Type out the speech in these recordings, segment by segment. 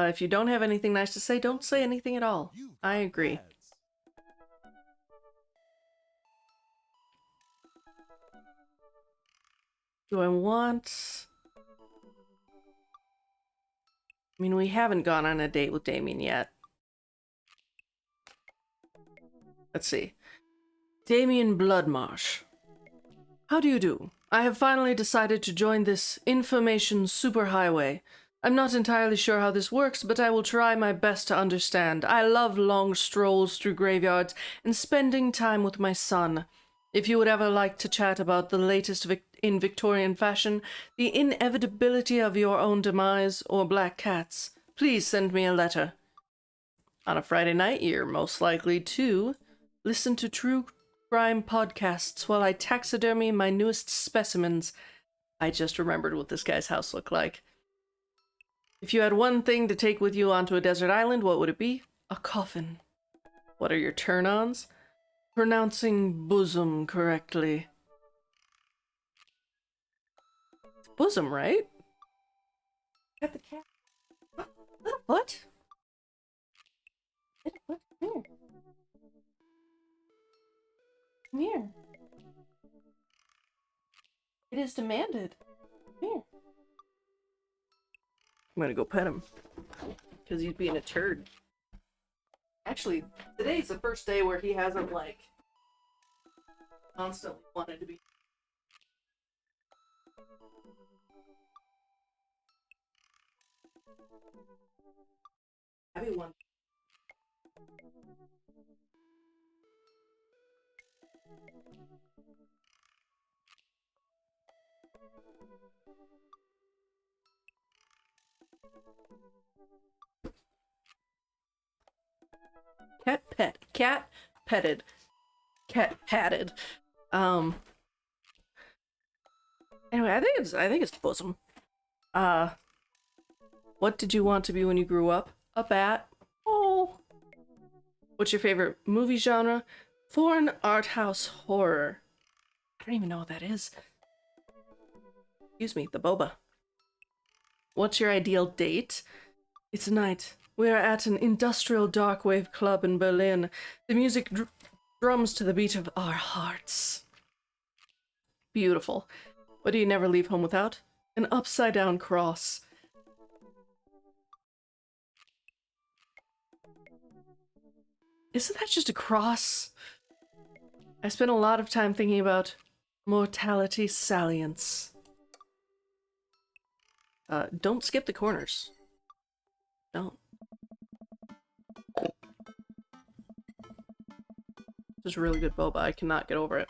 If you don't have anything nice to say, don't say anything at all. I agree. Do I want... I mean, we haven't gone on a date with Damien yet. Let's see. Damien Bloodmarsh. How do you do? I have finally decided to join this information superhighway. I'm not entirely sure how this works, but I will try my best to understand. I love long strolls through graveyards and spending time with my son. If you would ever like to chat about the latest in Victorian fashion, the inevitability of your own demise, or black cats, please send me a letter. On a Friday night, you're most likely to listen to true crime podcasts while I taxidermy my newest specimens. I just remembered what this guy's house looked like. If you had one thing to take with you onto a desert island, what would it be? A coffin. What are your turn-ons? Pronouncing bosom correctly. It's bosom, right? Got the cat. What? What? Come here. Come here. It is demanded. Come here. I'm gonna go pet him. Because he's being a turd. Actually, today's the first day where he hasn't, like, constantly wanted to be. Happy one. Cat petted. Cat patted. Anyway, I think it's bosom. What did you want to be when you grew up? A bat. Oh. What's your favorite movie genre? Foreign art house horror. I don't even know what that is. Excuse me, the boba. What's your ideal date? It's night. We are at an industrial dark wave club in Berlin. The music drums to the beat of our hearts. Beautiful. What do you never leave home without? An upside-down cross. Isn't that just a cross? I spent a lot of time thinking about mortality salience. Don't skip the corners. Don't. This is really good boba. I cannot get over it.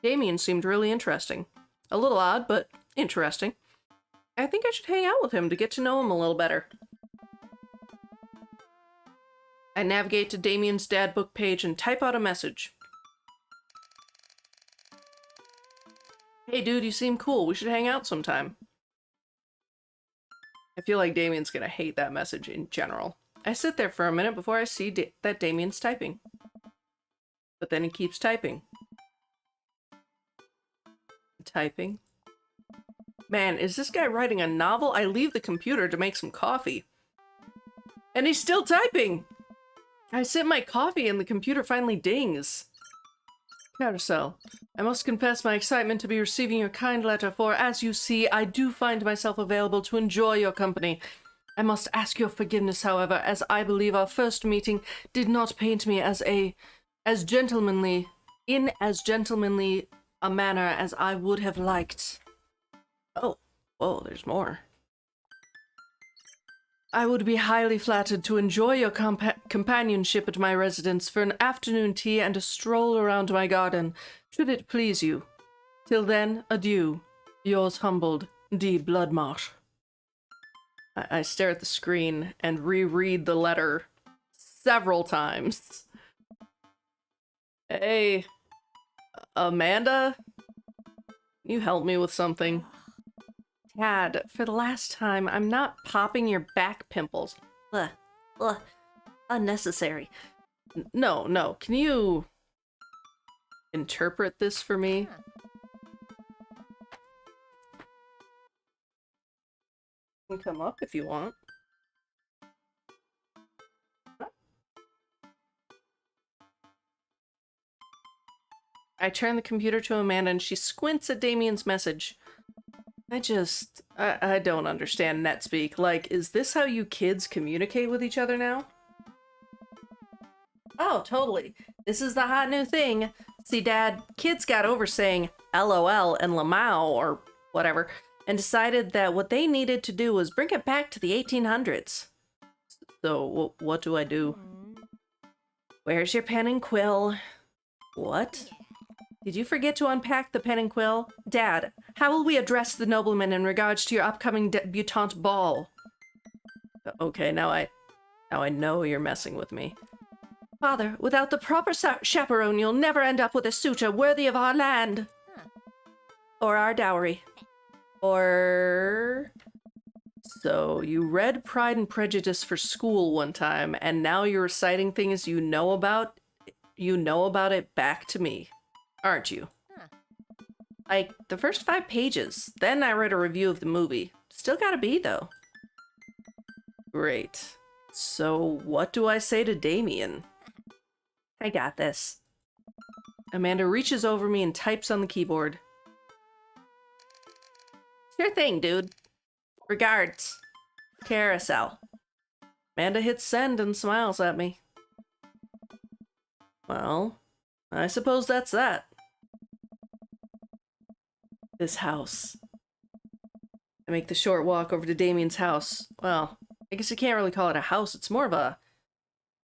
Damien seemed really interesting. A little odd, but interesting. I think I should hang out with him to get to know him a little better. I navigate to Damien's dad book page and type out a message. Hey dude, you seem cool. We should hang out sometime. I feel like Damien's gonna hate that message in general. I sit there for a minute before I see that Damien's typing. But then he keeps typing. Typing. Man, is this guy writing a novel? I leave the computer to make some coffee. And he's still typing! I sip my coffee and the computer finally dings. Carousel. I must confess my excitement to be receiving your kind letter, for as you see, I do find myself available to enjoy your company. I must ask your forgiveness, however, as I believe our first meeting did not paint me as gentlemanly a manner as I would have liked. Oh, whoa, there's more. I would be highly flattered to enjoy your companionship at my residence for an afternoon tea and a stroll around my garden, should it please you. Till then, adieu. Yours humbled, D. Bloodmarsh. I stare at the screen and reread the letter several times. Hey, Amanda? You help me with something. Dad, for the last time, I'm not popping your back pimples. Ugh. Ugh. Unnecessary. No. Can you interpret this for me? You can come up if you want. I turn the computer to Amanda and she squints at Damien's message. I don't understand NetSpeak. Like, is this how you kids communicate with each other now? Oh, totally. This is the hot new thing. See, Dad, kids got over saying LOL and Lamau or whatever, and decided that what they needed to do was bring it back to the 1800s. So, what do I do? Where's your pen and quill? What? Did you forget to unpack the pen and quill? Dad, how will we address the nobleman in regards to your upcoming debutante ball? Okay, now I know you're messing with me. Father, without the proper chaperone, you'll never end up with a suitor worthy of our land. Or our dowry. Or... So, you read Pride and Prejudice for school one time, and now you're reciting things you know about it back to me. Aren't you? Like, the first 5 pages. Then I read a review of the movie. Still gotta be, though. Great. So, what do I say to Damien? I got this. Amanda reaches over me and types on the keyboard. Sure thing, dude. Regards. Carousel. Amanda hits send and smiles at me. Well, I suppose that's that. This house. I make the short walk over to Damien's house. Well, I guess you can't really call it a house. It's more of a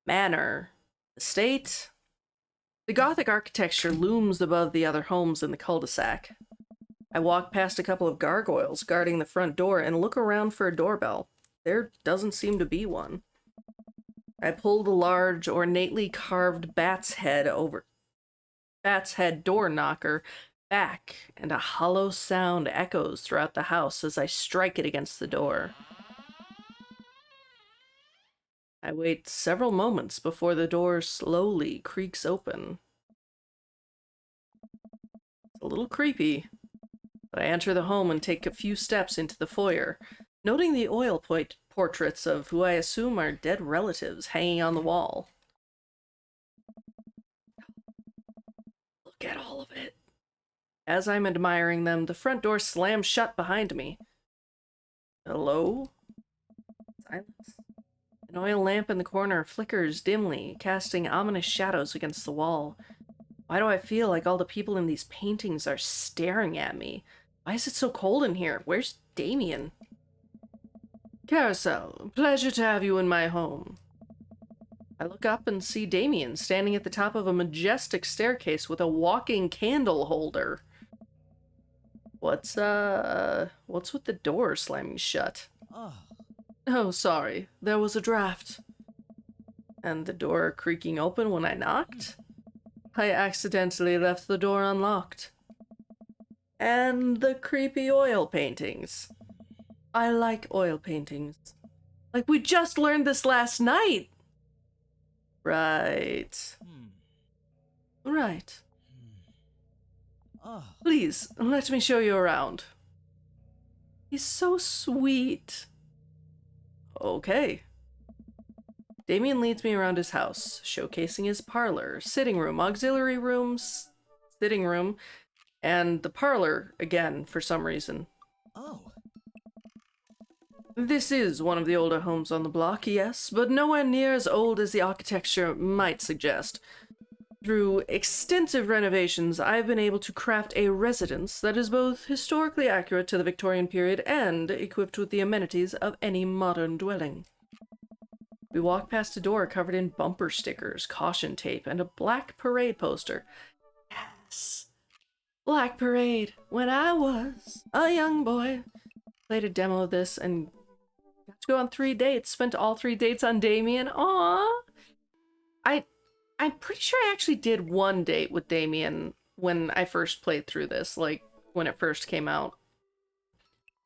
manor. Estate. The Gothic architecture looms above the other homes in the cul-de-sac. I walk past a couple of gargoyles guarding the front door and look around for a doorbell. There doesn't seem to be one. I pull the large, ornately carved bat's head door knocker back, and a hollow sound echoes throughout the house as I strike it against the door. I wait several moments before the door slowly creaks open. It's a little creepy, but I enter the home and take a few steps into the foyer, noting the oil portraits of who I assume are dead relatives hanging on the wall. Look at all of it. As I'm admiring them, the front door slams shut behind me. Hello? Silence. An oil lamp in the corner flickers dimly, casting ominous shadows against the wall. Why do I feel like all the people in these paintings are staring at me? Why is it so cold in here? Where's Damien? Carousel, pleasure to have you in my home. I look up and see Damien standing at the top of a majestic staircase with a walking candle holder. What's with the door slamming shut? Oh, sorry. There was a draft. And the door creaking open when I knocked? I accidentally left the door unlocked. And the creepy oil paintings. I like oil paintings. Like, we just learned this last night! Right. Right. Please, let me show you around. He's so sweet. Okay. Damien leads me around his house, showcasing his parlor, sitting room, auxiliary rooms, sitting room, and the parlor again for some reason. Oh. This is one of the older homes on the block, yes, but nowhere near as old as the architecture might suggest. Through extensive renovations, I've been able to craft a residence that is both historically accurate to the Victorian period and equipped with the amenities of any modern dwelling. We walk past a door covered in bumper stickers, caution tape, and a black parade poster. Yes! Black Parade, when I was a young boy. Played a demo of this and got to go on 3 dates. Spent all 3 dates on Damien. Aww! I'm pretty sure I actually did 1 date with Damien when I first played through this, like, when it first came out.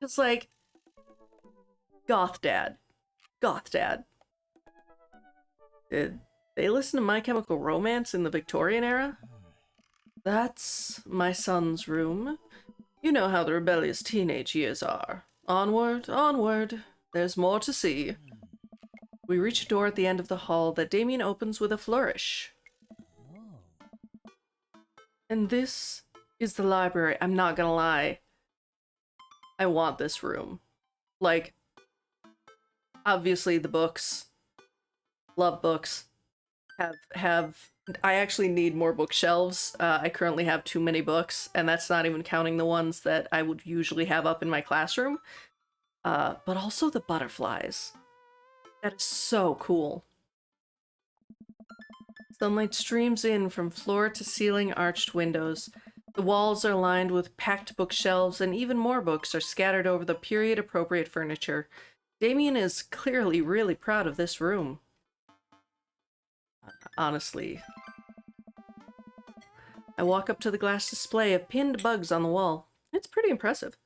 It's like, Goth Dad. Goth Dad. Did they listen to My Chemical Romance in the Victorian era? That's my son's room. You know how the rebellious teenage years are. Onward, onward. There's more to see. We reach a door at the end of the hall that Damien opens with a flourish. And this is the library. I'm not gonna lie. I want this room. Like, obviously the books. Love books. I actually need more bookshelves. I currently have too many books, and that's not even counting the ones that I would usually have up in my classroom. But also the butterflies. That is so cool. Sunlight streams in from floor to ceiling arched windows. The walls are lined with packed bookshelves, and even more books are scattered over the period-appropriate furniture. Damien is clearly really proud of this room. Honestly. I walk up to the glass display of pinned bugs on the wall. It's pretty impressive.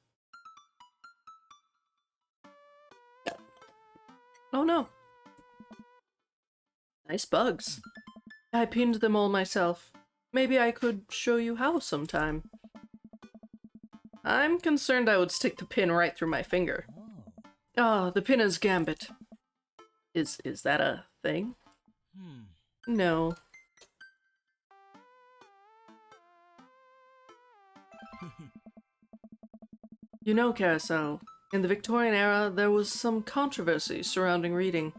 Oh no. Nice bugs. I pinned them all myself. Maybe I could show you how sometime. I'm concerned I would stick the pin right through my finger. Ah, the pinner's gambit. Is that a thing? No. You know, Carousel, in the Victorian era, there was some controversy surrounding reading.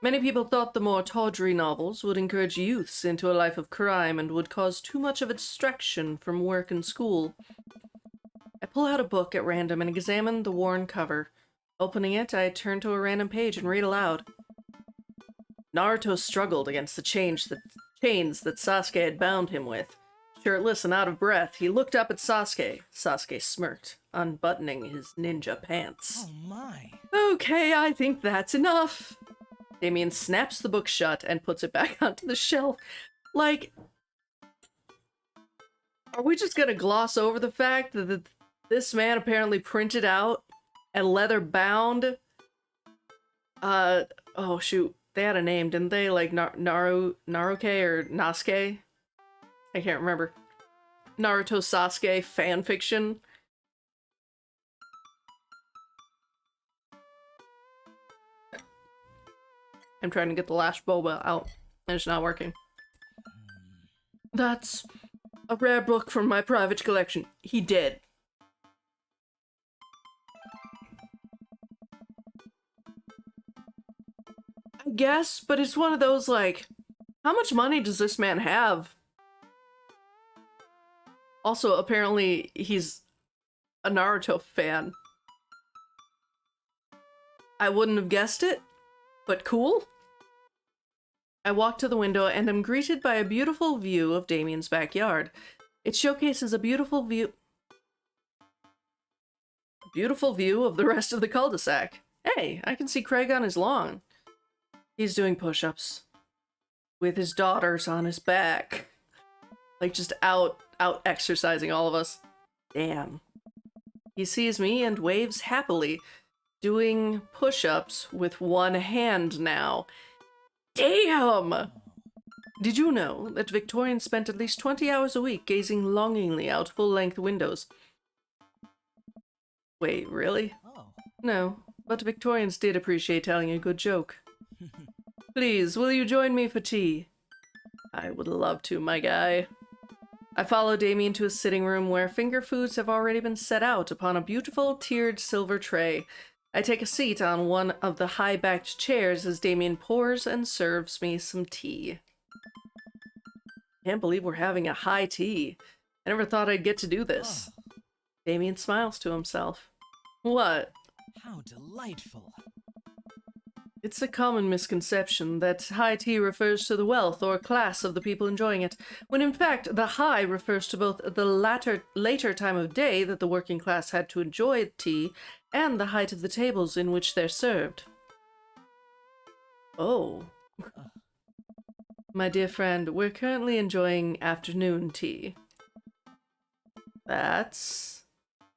Many people thought the more tawdry novels would encourage youths into a life of crime and would cause too much of a distraction from work and school. I pull out a book at random and examine the worn cover. Opening it, I turn to a random page and read aloud. Naruto struggled against the chains that Sasuke had bound him with. Shirtless and out of breath, he looked up at Sasuke. Sasuke smirked, unbuttoning his ninja pants. Oh my. Okay, I think that's enough. Damien snaps the book shut and puts it back onto the shelf. Like, are we just gonna gloss over the fact that this man apparently printed out and leather bound? Oh shoot, they had a name, didn't they? Like Naruke or Nasuke? I can't remember. Naruto Sasuke fanfiction. I'm trying to get the last boba out, and it's not working. That's a rare book from my private collection. He did. I guess, but it's one of those, like, how much money does this man have? Also, apparently, he's a Naruto fan. I wouldn't have guessed it, but cool. I walk to the window and am greeted by a beautiful view of Damien's backyard. It showcases a beautiful view of the rest of the cul-de-sac. Hey, I can see Craig on his lawn. He's doing push-ups with his daughters on his back. Like, just out exercising all of us. Damn. He sees me and waves happily, doing push-ups with one hand now. Damn! Did you know that Victorians spent at least 20 hours a week gazing longingly out full-length windows? Wait, really? Oh. No, but Victorians did appreciate telling a good joke. Please, will you join me for tea? I would love to, my guy. I follow Damien to his sitting room where finger foods have already been set out upon a beautiful tiered silver tray. I take a seat on one of the high-backed chairs as Damien pours and serves me some tea. Can't believe we're having a high tea. I never thought I'd get to do this. Oh. Damien smiles to himself. What? How delightful. It's a common misconception that high tea refers to the wealth or class of the people enjoying it, when in fact the high refers to both the later time of day that the working class had to enjoy tea and the height of the tables in which they're served. Oh. My dear friend, we're currently enjoying afternoon tea. That's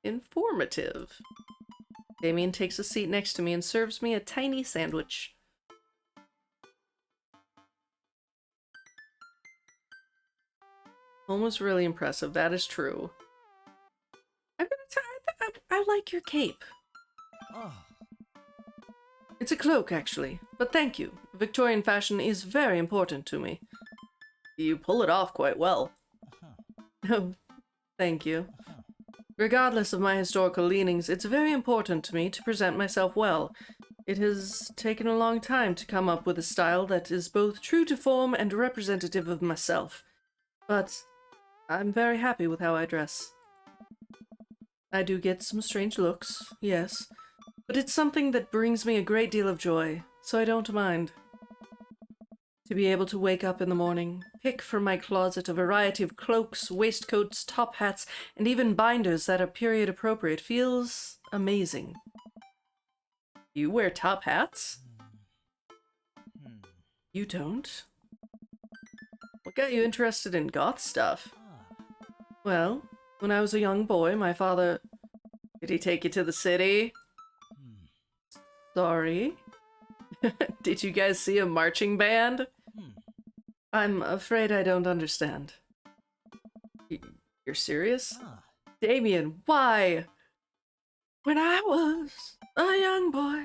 informative. Damien takes a seat next to me and serves me a tiny sandwich. Home was really impressive, that is true. I'm gonna I like your cape. Oh. It's a cloak, actually, but thank you. Victorian fashion is very important to me. You pull it off quite well. Oh, thank you. Regardless of my historical leanings, it's very important to me to present myself well. It has taken a long time to come up with a style that is both true to form and representative of myself. But I'm very happy with how I dress. I do get some strange looks, yes, but it's something that brings me a great deal of joy, so I don't mind. To be able to wake up in the morning, pick from my closet a variety of cloaks, waistcoats, top hats, and even binders that are period appropriate feels amazing. You wear top hats? You don't? What got you interested in goth stuff? Well, when I was a young boy, my father... Did he take you to the city? Sorry. Did you guys see a marching band? I'm afraid I don't understand. You're serious? Damien, why? When I was a young boy.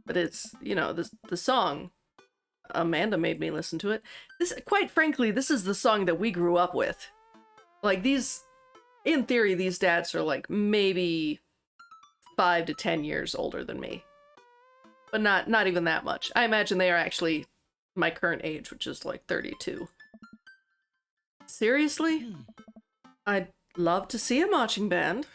But it's, you know, the song. Amanda made me listen to it. This, quite frankly, this is the song that we grew up with. Like, these, in theory, these dads are like maybe 5 to 10 years older than me. But not even that much. I imagine they are actually my current age, which is like 32. Seriously? I'd love to see a marching band.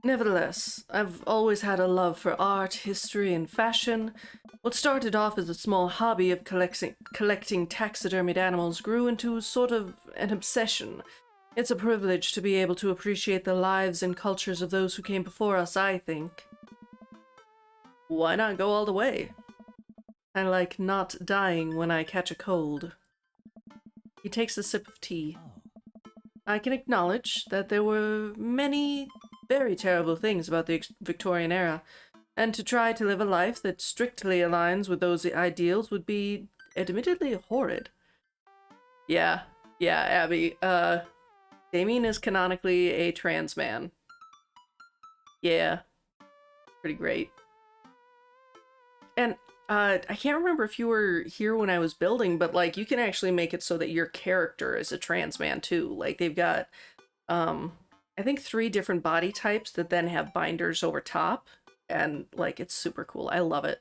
Nevertheless, I've always had a love for art, history, and fashion. What started off as a small hobby of collecting taxidermied animals grew into sort of an obsession. It's a privilege to be able to appreciate the lives and cultures of those who came before us, I think. Why not go all the way? I like not dying when I catch a cold. He takes a sip of tea. I can acknowledge that there were many very terrible things about the Victorian era, and to try to live a life that strictly aligns with those ideals would be admittedly horrid. Yeah, Abby, Damien is canonically a trans man. Yeah, pretty great. And I can't remember if you were here when I was building, but like you can actually make it so that your character is a trans man too. Like they've got I think 3 different body types that then have binders over top, and like it's super cool. I love it.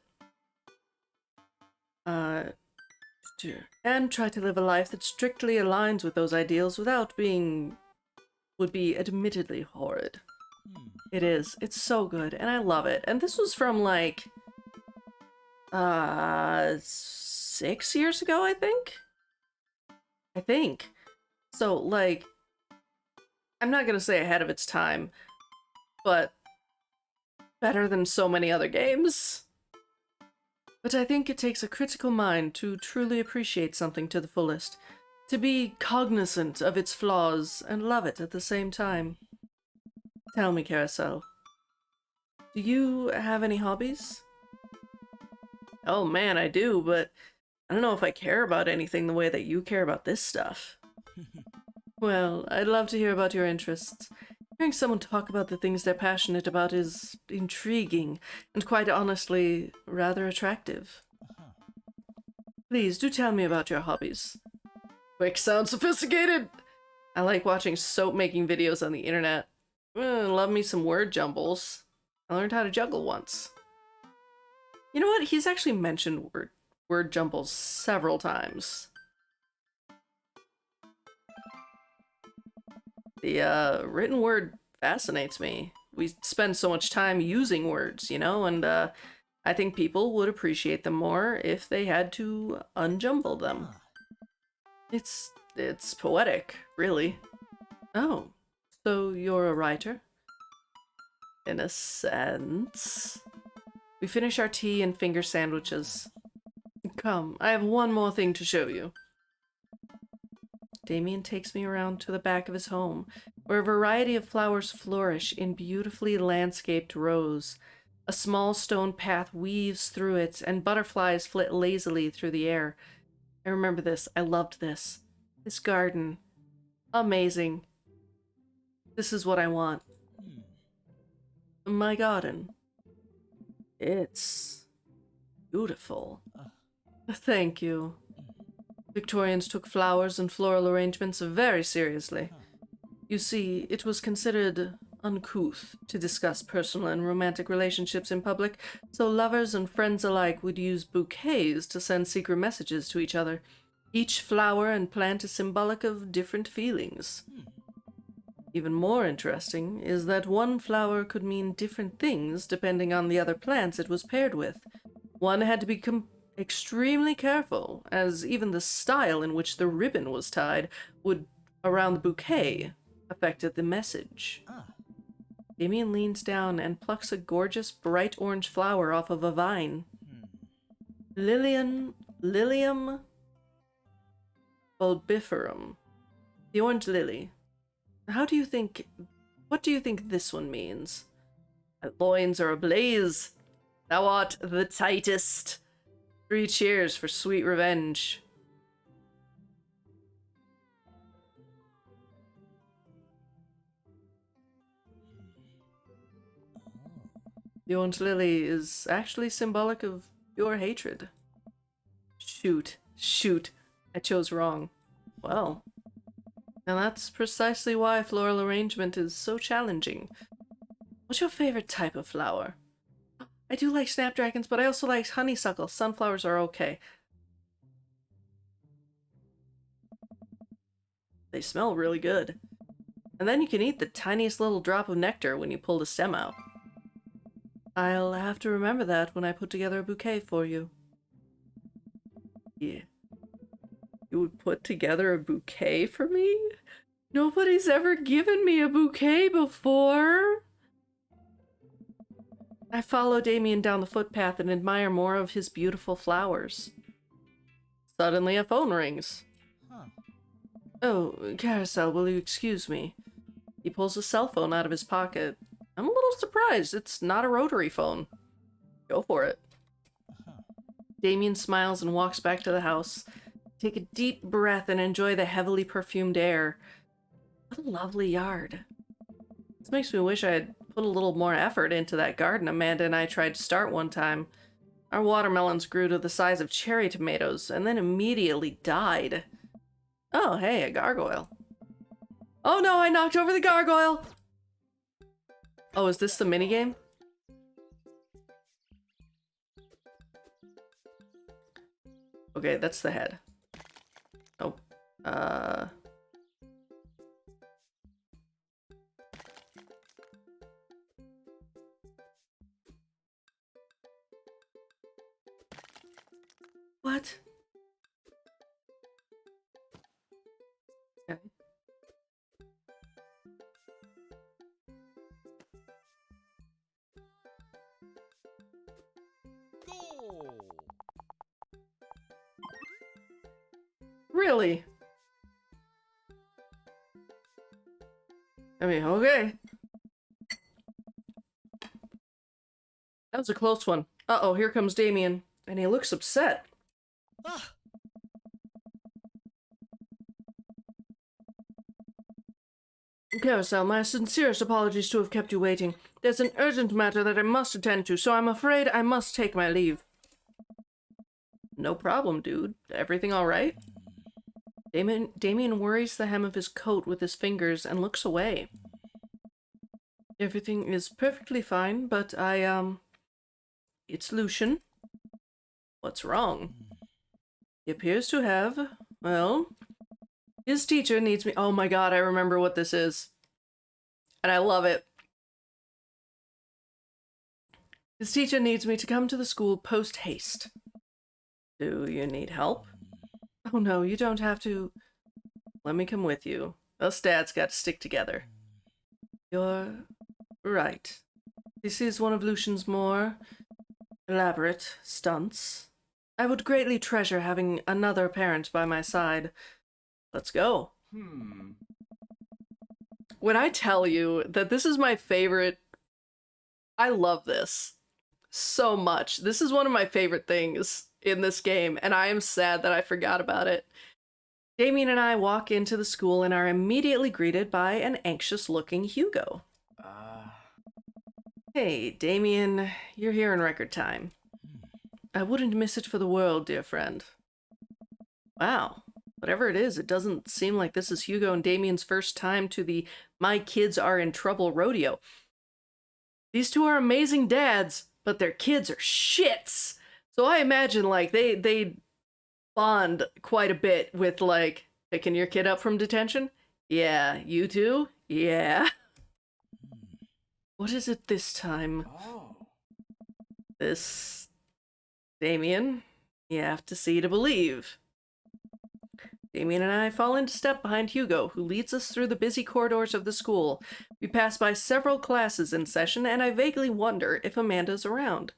And try to live a life that strictly aligns with those ideals without being would be admittedly horrid. It is. It's so good, and I love it. And this was from like 6 years ago, I think. So, like, I'm not gonna say ahead of its time, but better than so many other games. But I think it takes a critical mind to truly appreciate something to the fullest, to be cognizant of its flaws and love it at the same time. Tell me, Carousel, do you have any hobbies? Oh man, I do, but I don't know if I care about anything the way that you care about this stuff. Well, I'd love to hear about your interests. Hearing someone talk about the things they're passionate about is intriguing, and quite honestly, rather attractive. Please, do tell me about your hobbies. Quick sounds sophisticated! I like watching soap-making videos on the internet. Love me some word jumbles. I learned how to juggle once. You know what? He's actually mentioned word jumbles several times. The written word fascinates me. We spend so much time using words, you know, and I think people would appreciate them more if they had to unjumble them. It's poetic, really. Oh, so you're a writer? In a sense. We finish our tea and finger sandwiches. Come, I have one more thing to show you. Damien takes me around to the back of his home, where a variety of flowers flourish in beautifully landscaped rows. A small stone path weaves through it, and butterflies flit lazily through the air. I remember this. I loved this. This garden. Amazing. This is what I want. My garden. It's beautiful. Thank you. Victorians took flowers and floral arrangements very seriously. You see, it was considered uncouth to discuss personal and romantic relationships in public, so lovers and friends alike would use bouquets to send secret messages to each other. Each flower and plant is symbolic of different feelings. Even more interesting is that one flower could mean different things depending on the other plants it was paired with. One had to be extremely careful, as even the style in which the ribbon was tied would around the bouquet affected the message. Damien leans down and plucks a gorgeous bright orange flower off of a vine. Lilium bulbiferum. The orange lily. What do you think this one means? My loins are ablaze. Thou art the tightest. 3 cheers for sweet revenge. The orange lily is actually symbolic of your hatred. Shoot. I chose wrong. Well, and that's precisely why floral arrangement is so challenging. What's your favorite type of flower? I do like snapdragons, but I also like honeysuckle. Sunflowers are okay. They smell really good. And then you can eat the tiniest little drop of nectar when you pull the stem out. I'll have to remember that when I put together a bouquet for you. Yeah. You would put together a bouquet for me? Nobody's ever given me a bouquet before. I follow Damien down the footpath and admire more of his beautiful flowers. Suddenly a phone rings. Oh, Carousel, will you excuse me? He pulls a cell phone out of his pocket. I'm a little surprised. It's not a rotary phone. Go for it. Damien smiles and walks back to the house. Take a deep breath and enjoy the heavily perfumed air. What a lovely yard. This makes me wish I had put a little more effort into that garden Amanda and I tried to start one time. Our watermelons grew to the size of cherry tomatoes and then immediately died. Oh, hey, a gargoyle. Oh no, I knocked over the gargoyle! Oh, is this the minigame? Okay, that's the head. Oh, What? Okay. Go! Really? I mean, okay. That was a close one. Uh-oh, here comes Damien. And he looks upset. Ah! Carousel, my sincerest apologies to have kept you waiting. There's an urgent matter that I must attend to, so I'm afraid I must take my leave. No problem, dude. Everything alright? Damien worries the hem of his coat with his fingers and looks away. Everything is perfectly fine, but it's Lucian. What's wrong? He appears to have, well, his teacher needs me. Oh my god, I remember what this is. And I love it. His teacher needs me to come to the school post-haste. Do you need help? Oh no, you don't have to. Let me come with you. Us dads got to stick together. You're right. This is one of Lucian's more elaborate stunts. I would greatly treasure having another parent by my side. Let's go. When I tell you that this is my favorite, I love this so much. This is one of my favorite things in this game, and I am sad that I forgot about it. Damien and I walk into the school and are immediately greeted by an anxious-looking Hugo. Hey, Damien, you're here in record time. I wouldn't miss it for the world, dear friend. Wow. Whatever it is, it doesn't seem like this is Hugo and Damien's first time to the My Kids Are in Trouble rodeo. These two are amazing dads, but their kids are shits. So I imagine, like, they bond quite a bit with, like, picking your kid up from detention. Yeah, you too? Yeah. What is it this time? Oh. This... Damien, you have to see to believe. Damien and I fall into step behind Hugo, who leads us through the busy corridors of the school. We pass by several classes in session, and I vaguely wonder if Amanda's around.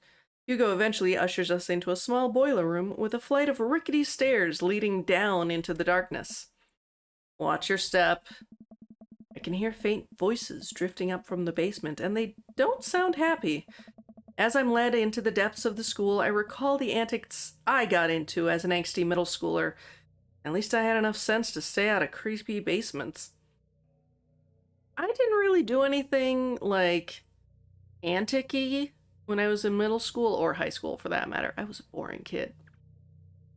Hugo eventually ushers us into a small boiler room with a flight of rickety stairs leading down into the darkness. Watch your step. I can hear faint voices drifting up from the basement, and they don't sound happy. As I'm led into the depths of the school, I recall the antics I got into as an angsty middle schooler. At least I had enough sense to stay out of creepy basements. I didn't really do anything, like, antic-y when I was in middle school, or high school for that matter. I was a boring kid.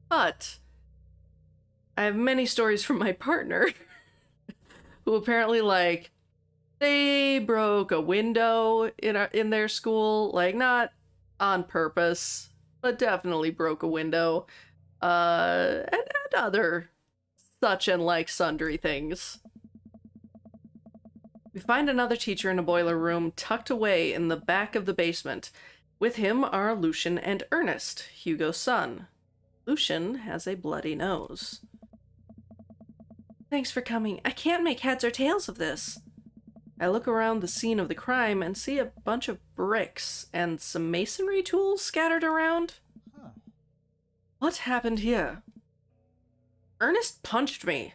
But I have many stories from my partner, who apparently, like, they broke a window in their school, like, not on purpose, but definitely broke a window. And other such and like sundry things. We find another teacher in a boiler room tucked away in the back of the basement. With him are Lucian and Ernest, Hugo's son. Lucian has a bloody nose. Thanks for coming. I can't make heads or tails of this. I look around the scene of the crime and see a bunch of bricks and some masonry tools scattered around. Huh. What happened here? Ernest punched me.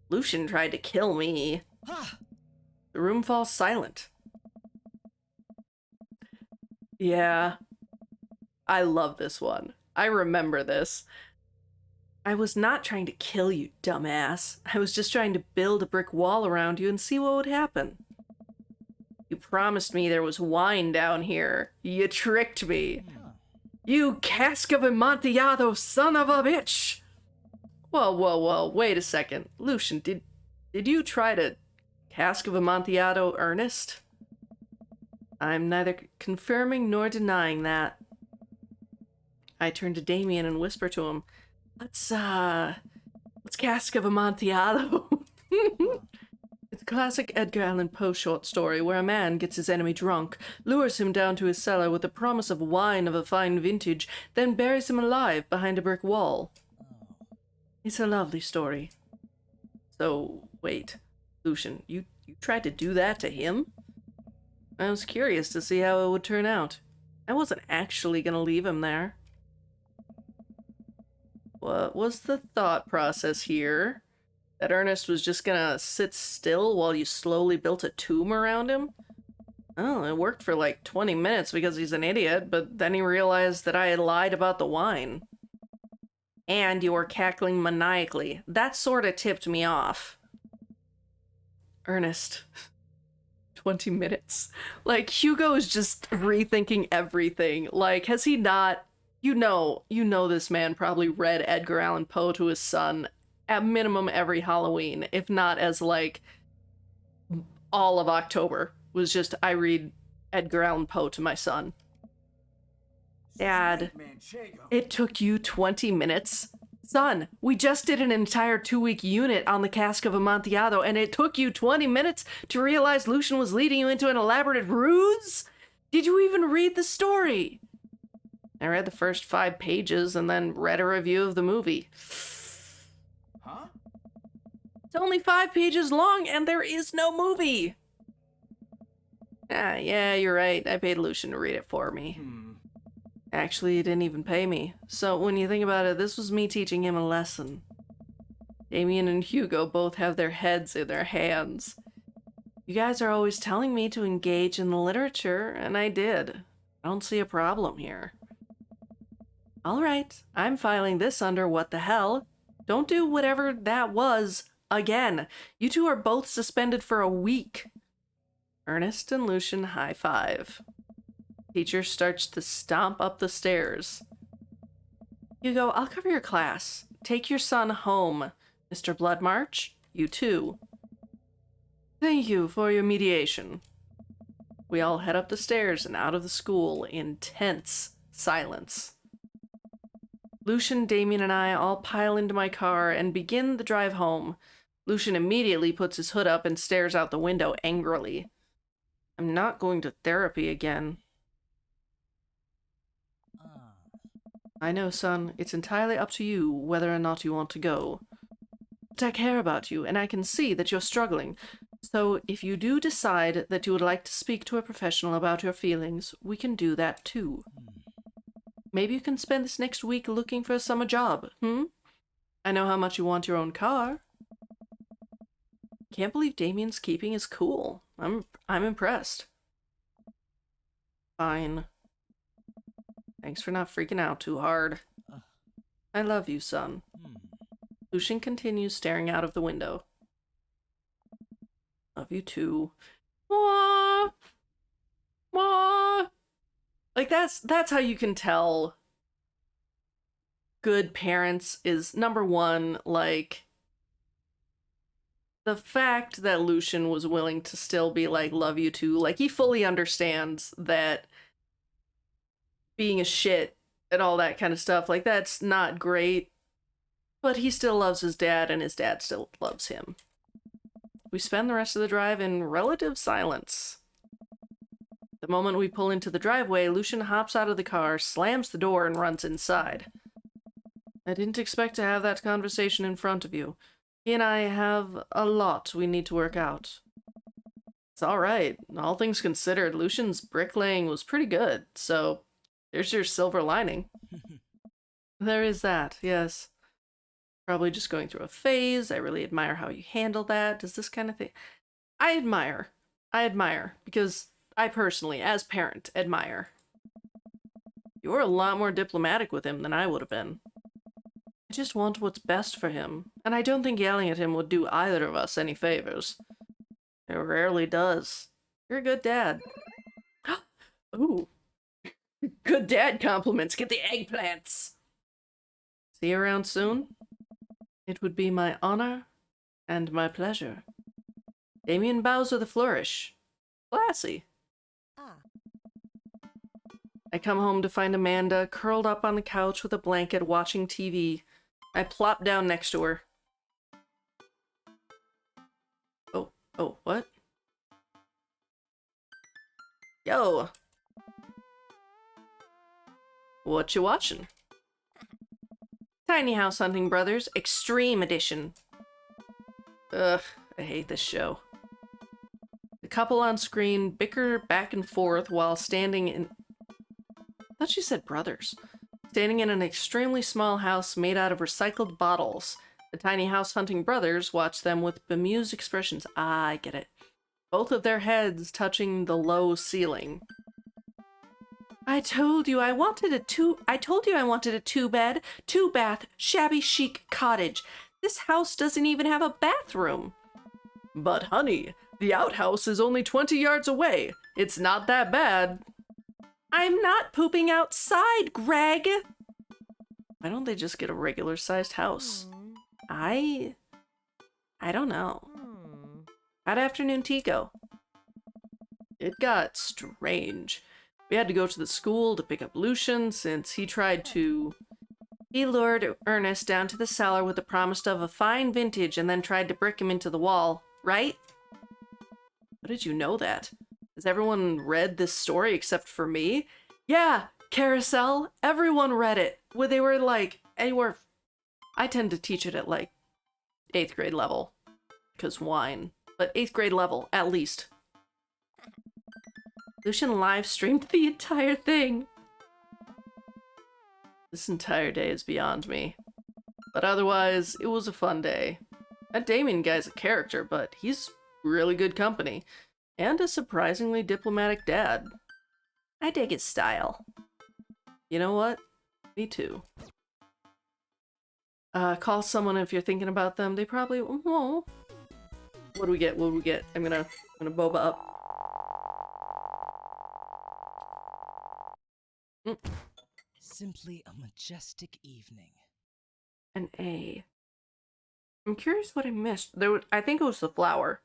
Lucian tried to kill me. Ah. The room falls silent. Yeah. I love this one. I remember this. I was not trying to kill you, dumbass. I was just trying to build a brick wall around you and see what would happen. You promised me there was wine down here. You tricked me. You Cask of Amontillado son of a bitch! Whoa, wait a second. Lucian, did you try to Cask of Amontillado Ernest? I'm neither confirming nor denying that. I turn to Damien and whisper to him, What's Cask of Amontillado? It's a classic Edgar Allan Poe short story where a man gets his enemy drunk, lures him down to his cellar with the promise of wine of a fine vintage, then buries him alive behind a brick wall. It's a lovely story. So, wait, Lucian, you tried to do that to him? I was curious to see how it would turn out. I wasn't actually gonna leave him there. What was the thought process here? That Ernest was just gonna sit still while you slowly built a tomb around him? Oh, it worked for like 20 minutes because he's an idiot, but then he realized that I had lied about the wine. And you were cackling maniacally. That sort of tipped me off. Ernest. 20 minutes. Like, Hugo is just rethinking everything. Like, has he not... You know this man probably read Edgar Allan Poe to his son at minimum every Halloween, if not as, like, all of October. Was just, I read Edgar Allan Poe to my son. Dad, it took you 20 minutes? Son, we just did an entire 2-week unit on the Cask of Amontillado, and it took you 20 minutes to realize Lucian was leading you into an elaborate ruse? Did you even read the story? I read the first 5 pages and then read a review of the movie. Huh? It's only 5 pages long, and there is no movie. Ah, yeah, you're right. I paid Lucian to read it for me. Actually, he didn't even pay me. So when you think about it, this was me teaching him a lesson. Damien and Hugo both have their heads in their hands. You guys are always telling me to engage in the literature, and I did. I don't see a problem here. All right, I'm filing this under what the hell. Don't do whatever that was again. You two are both suspended for a week. Ernest and Lucian high five. Teacher starts to stomp up the stairs. Hugo, I'll cover your class. Take your son home. Mr. Bloodmarch, you too. Thank you for your mediation. We all head up the stairs and out of the school in tense silence. Lucian, Damien, and I all pile into my car and begin the drive home. Lucian immediately puts his hood up and stares out the window angrily. I'm not going to therapy again. I know, son. It's entirely up to you whether or not you want to go. But I care about you, and I can see that you're struggling. So if you do decide that you would like to speak to a professional about your feelings, we can do that too. Maybe you can spend this next week looking for a summer job, I know how much you want your own car. Can't believe Damien's keeping his cool. I'm impressed. Fine. Thanks for not freaking out too hard. I love you, son. Lucian continues staring out of the window. Love you too. Wah! Wah! Like, that's how you can tell good parents is, number one, like, the fact that Lucian was willing to still be like, love you too, like, he fully understands that being a shit and all that kind of stuff, like, that's not great, but he still loves his dad and his dad still loves him. We spend the rest of the drive in relative silence. The moment we pull into the driveway, Lucian hops out of the car, slams the door, and runs inside. I didn't expect to have that conversation in front of you. He and I have a lot we need to work out. It's alright. All things considered, Lucian's bricklaying was pretty good, so there's your silver lining. There is that, yes. Probably just going through a phase. I really admire how you handle that. Does this kind of thing... I admire, because I personally, as parent, admire. You're a lot more diplomatic with him than I would have been. I just want what's best for him, and I don't think yelling at him would do either of us any favors. It rarely does. You're a good dad. Ooh. Good dad compliments. Get the eggplants. See you around soon? It would be my honor and my pleasure. Damien bows with a flourish. Classy. I come home to find Amanda curled up on the couch with a blanket watching TV. I plop down next to her. Oh, what? Yo! What you watching? Tiny House Hunting Brothers Extreme Edition. Ugh, I hate this show. The couple on screen bicker back and forth while standing in... I thought she said brothers. Standing in an extremely small house made out of recycled bottles. The Tiny House Hunting Brothers watch them with bemused expressions. Ah, I get it. Both of their heads touching the low ceiling. I told you I wanted a two-bed, two-bath, shabby chic cottage. This house doesn't even have a bathroom. But honey, the outhouse is only 20 yards away. It's not that bad. I'm not pooping outside, Greg. Why don't they just get a regular-sized house? I don't know. How'd afternoon tea go? It got strange. We had to go to the school to pick up Lucian since he lured Ernest down to the cellar with the promise of a fine vintage and then tried to brick him into the wall, right? How did you know that? Has everyone read this story except for me? Yeah, Carousel, everyone read it. Well, they were like, anywhere... I tend to teach it at like 8th grade level, because wine. But 8th grade level, at least. Lucian live streamed the entire thing. This entire day is beyond me. But otherwise, it was a fun day. That Damien guy's a character, but he's really good company. And a surprisingly diplomatic dad. I dig his style. You know what? Me too. Call someone if you're thinking about them. They probably won't. What do we get? I'm gonna boba up. Simply a majestic evening. An A. I'm curious what I missed. I think it was the flower.